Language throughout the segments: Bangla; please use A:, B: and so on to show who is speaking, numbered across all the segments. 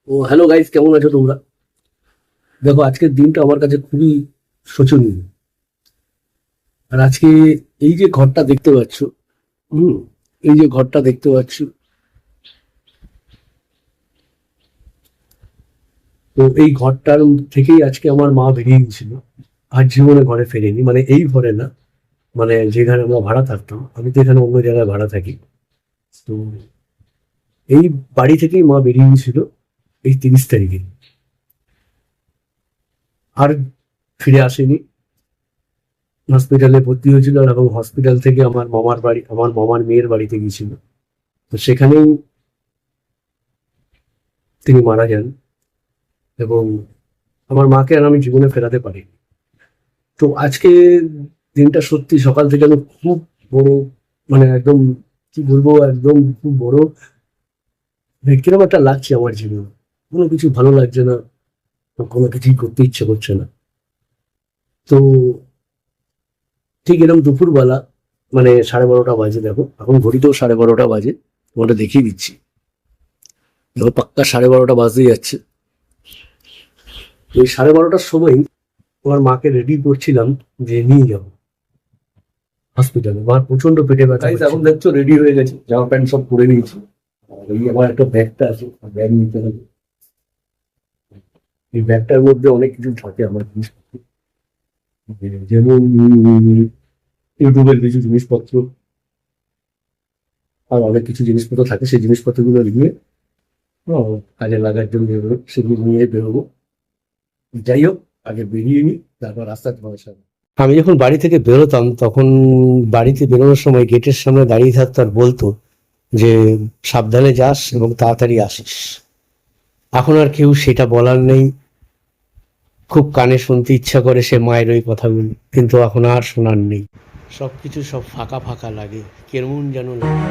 A: ও হ্যালো গাইস, কেমন আছো তোমরা? দেখো, আজকের দিনটা আমার কাছে খুবই শোচনীয়। আর আজকে এই যে ঘরটা দেখতে পাচ্ছ, হুম, এই যে ঘরটা দেখতে পাচ্ছ, তো এই ঘরটার থেকেই আজকে আমার মা বেরিয়ে গেছিল। আর জীবনে ঘরে ফেরেনি, মানে এই ঘরে না, মানে যেখানে আমরা ভাড়া থাকতাম। আমি তো এখানে অন্য জায়গায় ভাড়া থাকি। তো এই বাড়ি থেকেই মা বেরিয়ে গেছিল এই 30 তারিখে। আর ফিরে আসেনি। হসপিটালে ভর্তি হয়েছিল, আর এবং হসপিটাল থেকে আমার মামার বাড়ি, আমার মামার মেয়ের বাড়িতে গিয়েছিল। তো সেখানেই তিনি মারা যান। এবং আমার মাকে আর আমি জীবনে ফেরাতে পারি। তো আজকে দিনটা সত্যি সকাল থেকে আমি খুব বড়, মানে একদম, কি বলবো, একদম খুব বড় কিরকম একটা লাগছে আমার জীবন। কোনো কিছু ভালো লাগছে না, কোনো কিছুই করতে ইচ্ছে করছে না। তো ঠিক এরকম দুপুরবেলা, মানে 12:30 বাজে, দেখো এখন ঘড়িতেও 12:30 বাজে, তোমাকে দেখিয়ে দিচ্ছি। দেখো পাক্কা 12:30 বাজতে যাচ্ছে। তো এই 12:30টার সময় আমার মাকে রেডি করছিলাম যে নিয়ে যাবো হসপিটালে। আমার প্রচন্ড পেটে ব্যথা
B: গাইস, এখন
A: হচ্ছে।
B: দেখছো রেডি হয়ে গেছি, জামা প্যান্ট সব পরে নিয়েছি।
A: আর এই আমার একটা ব্যাগটা আছে, ব্যাগ নিতে হবে। এই ব্যাগটার মধ্যে অনেক কিছু থাকে আমার জিনিসপত্র, যেমন ইউটিউবের কিছু জিনিসপত্র, আর অনেক কিছু জিনিসপত্র থাকে। সেই জিনিসপত্রগুলো নিয়ে কাজে লাগার জন্য সেগুলো নিয়ে বেরোবো। যাই হোক, আগে বেরিয়ে নিই, তারপর রাস্তায় তোমার সামনে। আমি যখন বাড়ি থেকে বেরোতাম, তখন বাড়িতে বেরোনোর সময় গেটের সামনে দাঁড়িয়ে থাকতো আর বলতো যে সাবধানে যাস এবং তাড়াতাড়ি আসিস। এখন আর কেউ সেটা বলার নেই। খুব কানে শুনতে ইচ্ছা করে সে মায়ের ওই কথাগুলো, কিন্তু এখন আর শোনার নেই। সবকিছু সব ফাঁকা ফাঁকা লাগে, কেমন যেন লাগে।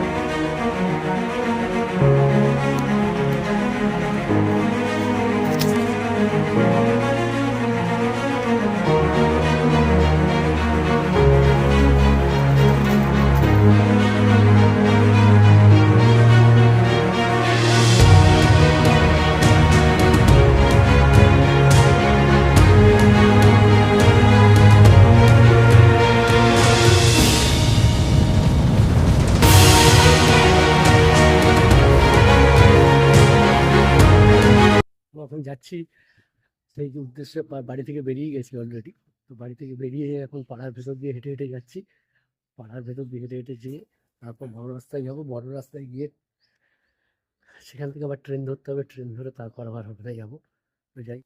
A: এখন যাচ্ছি সেই যে উদ্দেশ্যে, বাড়ি থেকে বেরিয়ে গেছি অলরেডি। তো বাড়ি থেকে বেরিয়ে এখন পাড়ার ভেতর দিয়ে হেঁটে হেঁটে যাচ্ছি। পাড়ার ভেতর দিয়ে হেঁটে হেঁটে যেয়ে তারপর বড় রাস্তায় যাবো। বড় রাস্তায় গিয়ে সেখান থেকে আবার ট্রেন ধরতে হবে। ট্রেন ধরে তারপর আবার হোটেলে যাবো। তো যাই।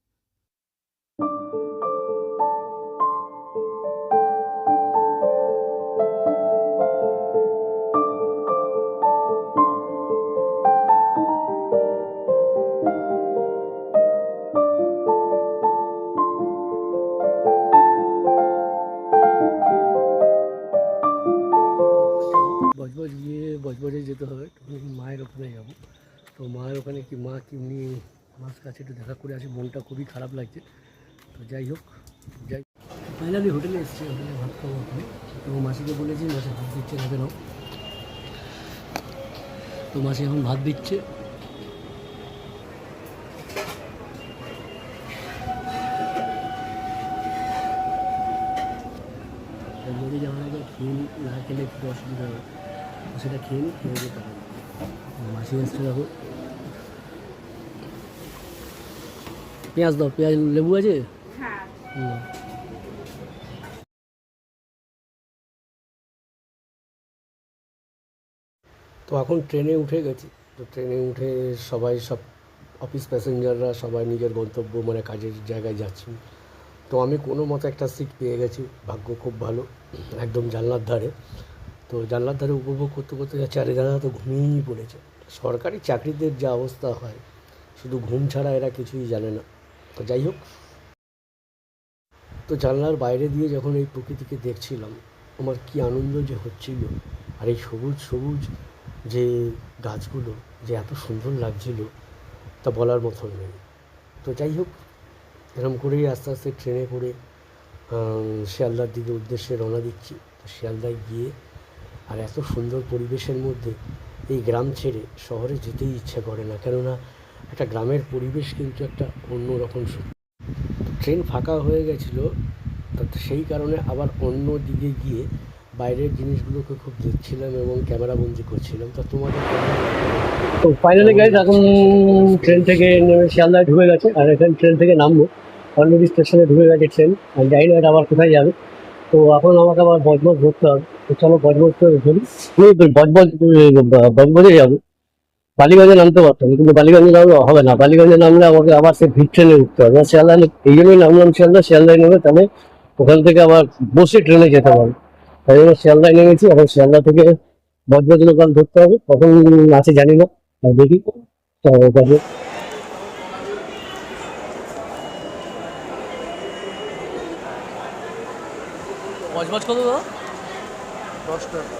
A: বজবজ গিয়ে বজবজে যেতে হবে, মায়ের ওখানে যাবো। তো মায়ের ওখানে কি মা কি উনি মার কাছে একটু দেখা করে আসি, মনটা খুবই খারাপ লাগছে। তো যাই হোক, যাই। ফাইনালি হোটেলে এসেছি, হোটেলে ভাত খাবো ওখানে। তো মাসিকে বলেছি, মাসি ভাত দিচ্ছে, খাবে নাও। তো মাসি এখন ভাত দিচ্ছে। যদি যেমন আগে খেয়ে না খেলে একটু অসুবিধা হবে, তো সেটা খেয়ে নিই, খেয়ে যেতে হবে। মাসি এসছে, দেখো। পেঁয়াজ দাও, পেঁয়াজ, লেবু আছে? হুম। তো এখন ট্রেনে উঠে গেছি। তো ট্রেনে উঠে সব অফিস প্যাসেঞ্জাররা সবাই নিজের গন্তব্য, মানে কাজের জায়গায় যাচ্ছেন। তো আমি কোনো মতো একটা সিট পেয়ে গেছি, ভাগ্য খুব ভালো, একদম জানলার ধারে। তো জানলার ধারে উপভোগ করতে করতে যাচ্ছে, আর এরা তো ঘুমিয়েই পড়েছে। সরকারি চাকরিদের যা অবস্থা হয়, শুধু ঘুম ছাড়া এরা কিছুই জানে না। তো যাই হোক, তো জানলার বাইরে দিয়ে যখন এই প্রকৃতিকে দেখছিলাম, আমার কী আনন্দ যে হচ্ছিল। আর এই সবুজ সবুজ যে গাছগুলো যে এত সুন্দর লাগছিল, তা বলার মতন নেই। তো যাই হোক, এরকম করেই আস্তে আস্তে ট্রেনে করে শিয়ালদার দিকে উদ্দেশ্যে রওনা দিচ্ছি। তো শিয়ালদায় গিয়ে আর এত সুন্দর পরিবেশের মধ্যে এই গ্রাম ছেড়ে শহরে যেতেই ইচ্ছে করে না। কেননা একটা গ্রামের পরিবেশ কিন্তু একটা অন্যরকম ট্রেন ফাঁকা হয়ে গেছিলো, তা সেই কারণে আবার অন্য দিকে গিয়ে বাইরের জিনিসগুলোকে খুব দেখছিলাম এবং ক্যামেরা বন্দি করছিলাম। তা তোমাদের তো ফাইনালি গাইজ এখন ট্রেন থেকে নেমে শিয়ালদায় ঢুকে গেছে, আর এখানে ট্রেন থেকে নামবো, অলরেডি স্টেশনে ঢুকে গেছে ট্রেন, আর জানি না এটা আবার কোথায় যাবে। তো এখন আমাকে আবার বজবজ ধরতে হবে, তো চলো বজবজ করে ধরি। বজবজে যাবো, বালিগঞ্জে নামতে পারতাম কিন্তু বালিগঞ্জে নামলে হবে না, বালিগঞ্জে নামলে আমাকে আবার সেই ভিড় ট্রেনে উঠতে হবে। শিয়ালদায় এই জন্যই নামলাম শিয়ালদায় নেমে, তাহলে ওখান থেকে আবার বসে ট্রেনে যেতে পারবো। তাই জন্য শিয়ালদায় নেমেছি, এখন শিয়ালদা থেকে বজবজ লোকাল ধরতে হবে, কখন আছে জানি না, দেখি। তো
C: বজবজ কত দাদা? 10 টাকা।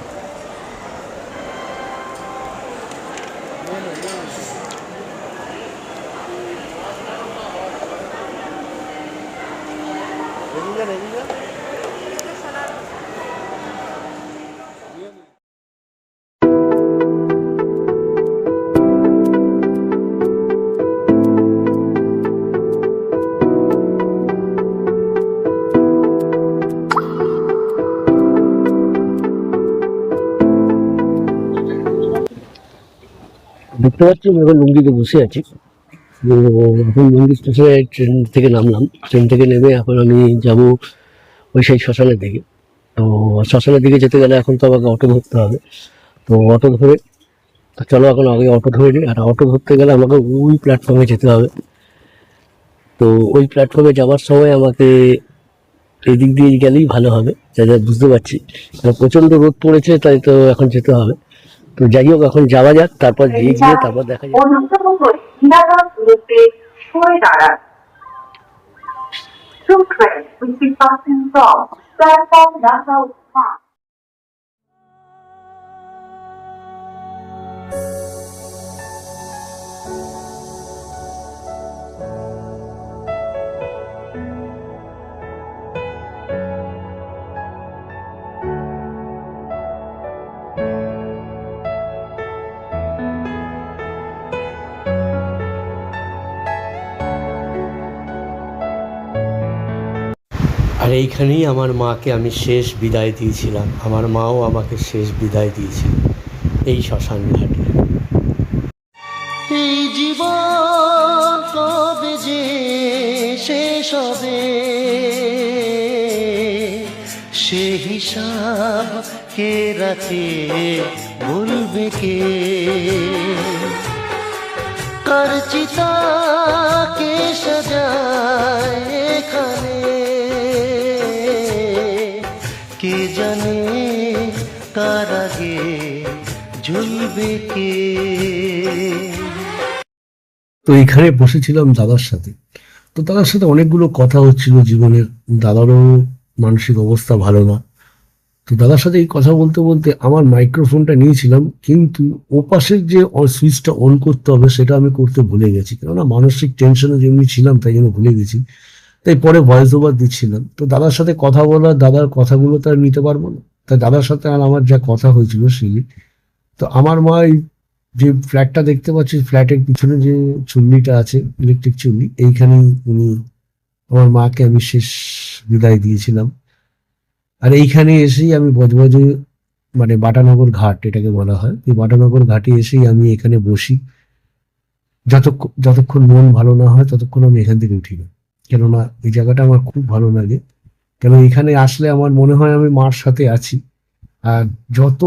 A: দেখতে পাচ্ছি আমি এখন লুঙ্গিতে বসে আছি। তো এখন লুঙ্গি স্টেশনে ট্রেন থেকে নামলাম, ট্রেন থেকে নেমে এখন আমি যাব ওই সেই শ্মশানের দিকে। তো শ্মশানের দিকে যেতে গেলে এখন তো আমাকে অটো ধরতে হবে, তো অটো ধরে, তো চলো এখন আগে অটো ধরে নিই। আর অটো ধরতে গেলে আমাকে ওই প্ল্যাটফর্মে যেতে হবে। তো ওই প্ল্যাটফর্মে যাওয়ার সময় আমাকে এই দিক দিয়ে গেলেই ভালো হবে, যা যা বুঝতে পারছি। প্রচণ্ড রোদ পড়েছে, তাই তো এখন যেতে হবে। তো যাই হোক, এখন যাওয়া যাক, তারপর গিয়ে তারপর দেখা যাক। আর এইখানেই আমার মাকে আমি শেষ বিদায় দিয়েছিলাম, আমার মাও আমাকে শেষ বিদায় দিয়েছিল এই শ্মশান ঘাটে।
D: এই জীবন কবে যে শেষ হবে, সে হিসাব কে রাখে বলবে কে, কার চিতা কে সাজায় এখানে, কে জানে কার আগে জ্বলবে কে।
A: তো এখানে বসেছিলাম দাদার সাথে, তো দাদার সাথে অনেকগুলো কথা হচ্ছিল জীবনের। দাদারও মানসিক অবস্থা ভালো না, তো দাদার সাথে এই কথা বলতে বলতে আমার মাইক্রোফোনটা নিয়েছিলাম, কিন্তু ওপাশের যে সুইচটা অন করতে হবে সেটা আমি করতে ভুলে গেছি, কেননা মানসিক টেনশনে যেমনি ছিলাম তাই জন্য ভুলে গেছি। তাই পরে ভয়েস ওভার দিচ্ছিলাম। তো দাদার সাথে কথা বলা, দাদার কথাগুলো তো আর নিতে পারবো না, তাই দাদার সাথে আর আমার যা কথা হয়েছিল সেই। তো আমার মা যে ফ্ল্যাটটা দেখতে পাচ্ছি, ফ্ল্যাটের পিছনে যে চুল্লিটা আছে, ইলেকট্রিক চুল্লি, এইখানে উনি আমার মাকে আমি শেষ বিদায় দিয়েছিলাম। আর এইখানে এসেই আমি বজবজে, মানে বাটানগর ঘাট এটাকে বলা হয়, এই বাটানগর ঘাটে এসেই আমি এখানে বসি। যতক্ষণ মন ভালো না হয় ততক্ষণ আমি এখান থেকে উঠি না, কেননা এই জায়গাটা আমার খুব ভালো লাগে। কেন এখানে আসলে আমার মনে হয় আমি মার সাথে আছি। আর যত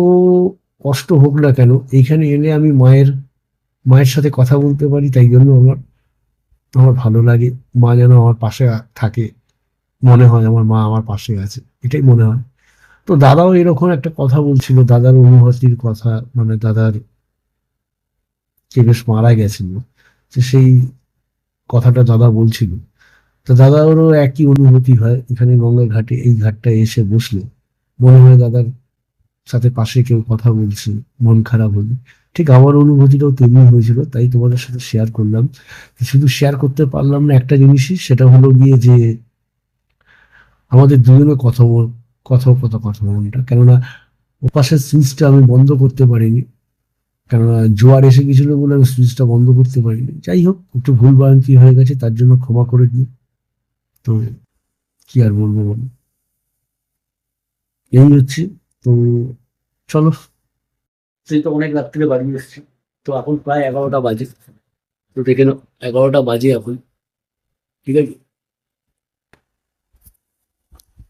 A: কষ্ট হোক না কেন, এইখানে এলে আমি মায়ের সাথে কথা বলতে পারি, তাই জন্য আমার আমার ভালো লাগে। মা যেন আমার পাশে থাকে, মনে হয় আমার মা আমার পাশে আছে, এটাই মনে হয়। তো দাদাও এরকম একটা কথা বলছিল, দাদার অনুভূতির কথা, মানে দাদার যে বেশ মারা গেছিল, যে সেই কথাটা দাদা বলছিল। তো দাদারও একই অনুভূতি হয়, এখানে গঙ্গার ঘাটে এই ঘাটটা এসে বসলে মনে হয় দাদার সাথে পাশে কেউ কথা বলছে, মন খারাপ হলে। ঠিক আমার অনুভূতিটাও তেমনি হয়েছিল, তাই তোমাদের সাথে শেয়ার করলাম। শুধু শেয়ার করতে পারলাম না একটা জিনিসই, সেটা হলো গিয়ে যে আমাদের দুজনের কথোপকথনটা, কেননা ওপাশের সুইচটা আমি বন্ধ করতে পারিনি, কেননা জোয়ার এসে গেছিল বলে আমি সুইচটা বন্ধ করতে পারিনি। যাই হোক, একটু ভুলভ্রান্তি হয়ে গেছে, তার জন্য ক্ষমা করে দিই। তো কি আর বলবো বলো, এই হচ্ছে। তো চলো, সেই তো অনেক রাত্রে বাড়ি এসেছি। তো এখন প্রায় 11টা বাজে। তো দেখে নাও, 11টা বাজে এখন, ঠিক আছে।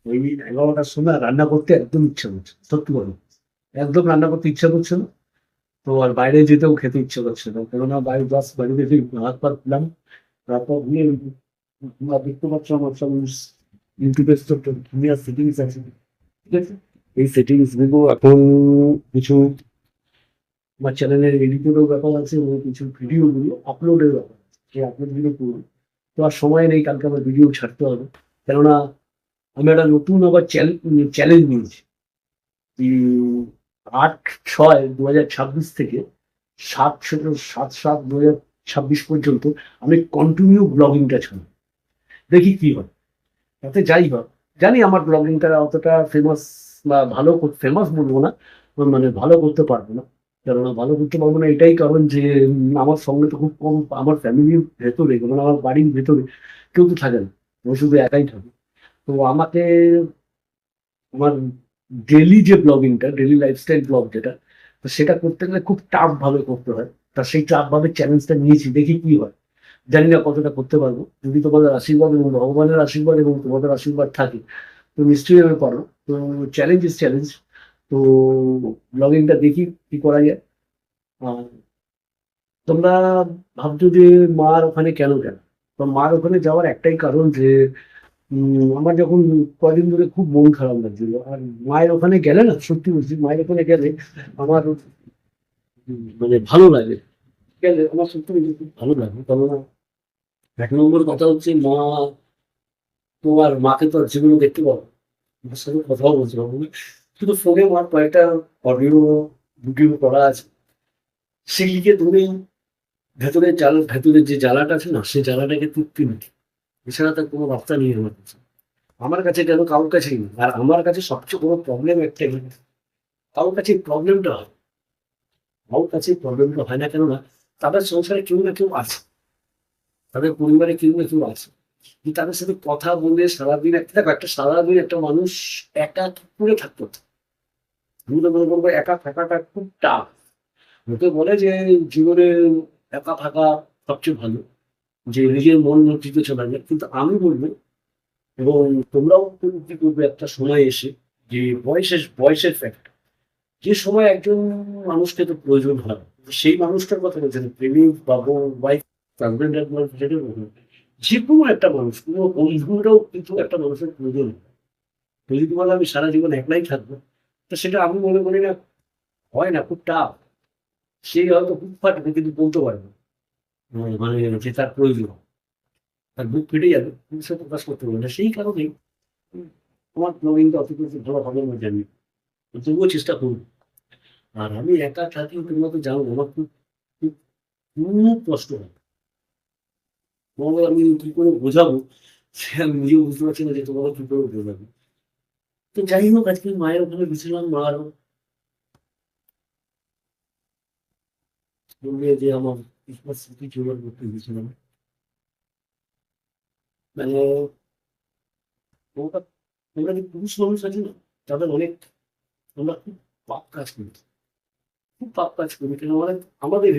A: ওই 11টার সময় রান্না করতে একদম ইচ্ছা করছে, সত্যি বলো, একদম রান্না করতে ইচ্ছা করছে না। তো আর বাইরে যেতেও খেতে ইচ্ছে করছে না, কেননা বাড়িতে যে হাত পা ধুলাম, হাত পা ধুয়ে তোমরা দেখতে পাচ্ছ আমার সব ইউটিউবের দুনিয়ার সেটিংস আছে, ঠিক আছে। এই সেটিংস গুলো এখন কিছু আমার চ্যানেলের এডিটেরও ব্যাপার আছে এবং কিছু ভিডিও গুলো আপলোডের ব্যাপার আছে, সেই আপলোড গুলো করবো। তো আর সময় নেই, কালকে আমার ভিডিও ছাড়তে হবে, কেননা আমি একটা নতুন আবার চ্যালেঞ্জ নিয়েছি। 8/6/2026 থেকে 7/7/2026 পর্যন্ত আমি কন্টিনিউ ব্লগিংটা ছাড়ব, দেখি কি হয়। তাতে যাই হোক, জানি আমার ব্লগিংটা অতটা ফেমাস বা ভালো, ফেমাস বলবো না, মানে ভালো করতে পারবো না। কেননা ভালো করতে পারবো না এটাই কারণ যে আমার সঙ্গে তো খুব কম, আমার ফ্যামিলির ভেতরে, মানে আমার বাড়ির ভেতরে কেউ তো থাকে না, আমি শুধু একাই থাকি। তো আমাকে আমার ডেলি যে ব্লগিংটা, ডেলি লাইফস্টাইল ব্লগ যেটা, তো সেটা করতে গেলে খুব টাফ ভাবে করতে হয়। তা সেই টাফ ভাবে চ্যালেঞ্জটা নিয়েছি, দেখি কি হয়। জানি না কতটা করতে পারবো, যদি তোমাদের আশীর্বাদ এবং ভগবানের আশীর্বাদ এবং তোমাদের আশীর্বাদ থাকে তো নিশ্চয়ই আমি পারো। তো চ্যালেঞ্জ ইজ চ্যালেঞ্জ। তো ব্লগিংটা দেখি কি করা যায়। আর তোমরা ভাবছো যে মার ওখানে কেন কেন, তো মার ওখানে যাওয়ার একটাই কারণ যে আমার যখন কদিন ধরে খুব মন খারাপ লাগছিল, আর মায়ের ওখানে গেলে না, সত্যি বলছি, মায়ের ওখানে গেলে আমার মানে ভালো লাগে, গেলে আমার সত্যি বলছি খুব ভালো লাগে। কেননা 1 নম্বর কথা হচ্ছে মা, তোমার মাকে তো আর জীবনে দেখতে পাবো না, মার সাথে কথাও বলতে পারবো না, শুধু ফোনে মার কয়েকটা অডিও ভিডিও করা আছে, সেইদিকে ধরে ভেতরে যে জ্বালাটা আছে না, সেই জ্বালাটাকে তৃপ্তি মিটি, এছাড়া তার কোনো রাস্তা নেই আমার কাছে। আমার কাছে কেন, কারোর কাছেই নেই। আর আমার কাছে সবচেয়ে বড় প্রবলেম একটাই, কারোর কাছে প্রবলেমটা হয়, কারোর কাছে প্রবলেমটা হয় না, কেননা তাদের সংসারে কেউ না কেউ আছে, তাদের পরিবারে কেউ না কেউ আছে, কিন্তু তাদের সাথে কথা বলে সারাদিন দেখো, একটা সারাদিন একটা মানুষ একা কি করে থাকতে হতো। আমি তো মনে করবো একা থাকাটা খুব টাফ। লোকে বলে যে জীবনে একা থাকা সবচেয়ে ভালো, যে নিজের মন মর্জিতে চলা যায়, কিন্তু আমি বলবো, এবং তোমরাও উপলব্ধি করবে একটা সময় এসে, যে বয়সের ফ্যাক্ট, যে সময় একজন মানুষকে তো প্রয়োজন হয়, সেই মানুষটার কথা বলছেন, প্রেমিক বা ওয়াইফ, হাজবেন্ড এন্ড ওয়াইফ, যেটা বলুন, যে কোনো একটা মানুষ, কোনো বন্ধুরাও কিন্তু একটা মানুষের প্রয়োজন হয়। তো যদি বলে আমি সারা জীবন একলাই থাকবো, তো সেটা আমি মনে করি না, হয় না, খুব টাফ। সে হয়তো খুব ফাটবে কিন্তু বলতে পারবে না, মানে যে তার প্রয়োজন, তার বুক ফেটে যাবে কিন্তু সে প্রকাশ করতে পারবে না। সেই কারণেই আমার ব্লগিংটা অত কিছু ভালো হবে না জানি, তবুও চেষ্টা করবো। আর আমি একা থাকি, তোমরা তো জানো, আমার খুব খুব খুব কষ্ট হয়। তোমাদের আমি কি করে বোঝাবো, সে আমি নিজেও বুঝতে পারছি না যে তোমাদের কি করে বোঝাবো। তো যাই হোক, আজকে মায়ের ওখানে গেছিলাম, মার বললে যে আমার ক্রিসমাস স্মৃতি জোগাড় করতে গেছিলাম। মানে তোমরা তোমরা যে পুরুষ মানুষ আছে না, তাদের অনেক, আমরা খুব পাপ কাজ করি, খুব পাপ কাজ করি, কেন আমাদের